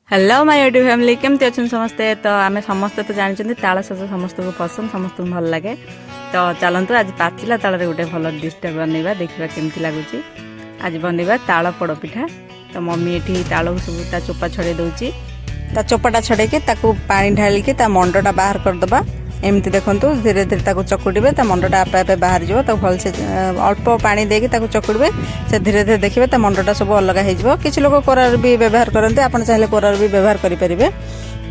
Hello my YouTube family केमती अच्छा समस्ते। तो आम समस्ते तो जानते ताल शस समस्त को पसंद समस्त भल लगे। तो चलतु आज पाचिला ताल गोटे भल डिशटा बनइबा देखा केमती लगुच। आज बनइबा ताल पोड़पिठा। तो मम्मी ये ताल सब ता चोपा छड़े दूची ता चोपाटा छड़े पानी ढालिकी मंडटा बाहर करदबा। एमती देखु धीरे धीरे चकुड़े मंडटा आपे आपे बाहर जाव भलसे अल्प पानी देकी चकुड़े से धीरे धीरे देखिए मंडटा सब अलग हो। किसी लोग कोरार भी व्यवहार करते आप चाहिए कोरार भी व्यवहार करेंगे।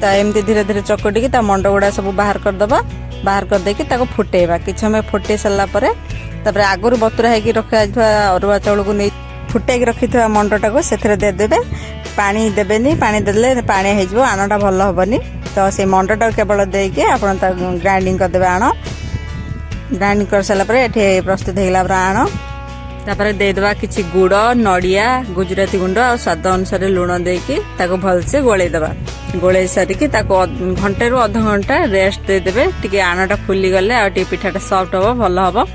तो एमती धीरे धीरे चकुड़ी मंड गुड़ा सब बाहर करदबा। बाहर करदेकी फुटेबा कि समय फुटे सारापर आगुरी बतुरा होगी रखा अरुआ चाउल को नहीं फुटेक रखी मंडटा को से देदेवे। पानी देवेनि पानी देले पानी हो आणटा भल हेनी। तो से मंडटा केवल देके आप ग्राइंडिंग करदे आण। ग्राइंडिंग कर सारापर ये प्रस्तुत होगा आण तापर देदेबा किछि गुड़ नड़िया गुजराती गुंड और स्वाद अनुसार लुण देकी भलसे गोलेदेबा। गोले सारिकी घंटे रु अध घंटा रेस्ट देदेबे। टिके आणटा फुली गले आ पिठाटा सॉफ्ट हम भल हम।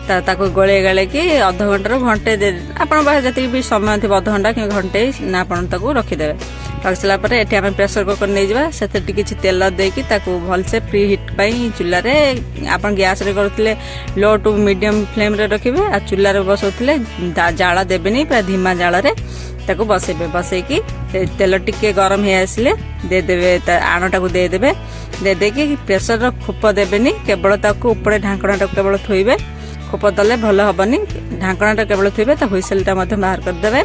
ताको गोले गले कि अध घंटे रु घंटे आपण बाहर जी भी समय थी अध घंटा कि घंटे ना आप रखिदेवे। रखी सारापर ये आम प्रेसर कुकर नहीं जावा से किसी तेल देकी भलसे प्री हिट चूल्हे आप गैस करुले लो टू मीडियम फ्लेम रे रखिए। आ चूल्हे बसौले जाला देवेनि पूरा धीमा जाल बसैबे। बसैकी तेल टिके गरम हो आसिले देदेवे आणटा को देदेवे। देदेकी प्रेसर खोप देवेनि केवल ऊपर ढाकणाटा केवल थोइबे। खोप दले भल हेनी ढाकणाटा केवल थोइबे। हुइसेलटा बाहर करदे।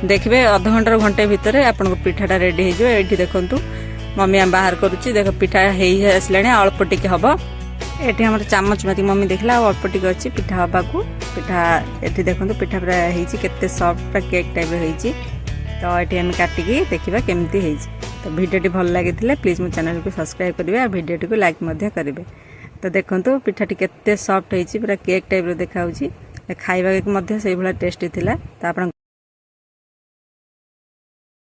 देखिए अध घंटा घंटे भितर आपन पिठाटा रेडी हो। ये देखु मम्मी आम बाहर करुच्ची देख पिठा आसला अल्प टिके हम। ये आम चामच मारी मम्मी देखला अल्प टिके अच्छी पिठा हवा को। पिठा ये देखो पिठा पूरा होते सफ्ट पूरा केक टाइप हो। तो ये आम काटिकी देखा केमती हो। तो भिडियोटी भल लगी प्लीज मो चैनल को सब्सक्राइब करेंगे और भिडियोटी को लाइक करेंगे। तो देखो पिठाटी केते सफ्ट हो पूरा केक टाइप देखा खाइबा से टेस्टी थिला। तो आप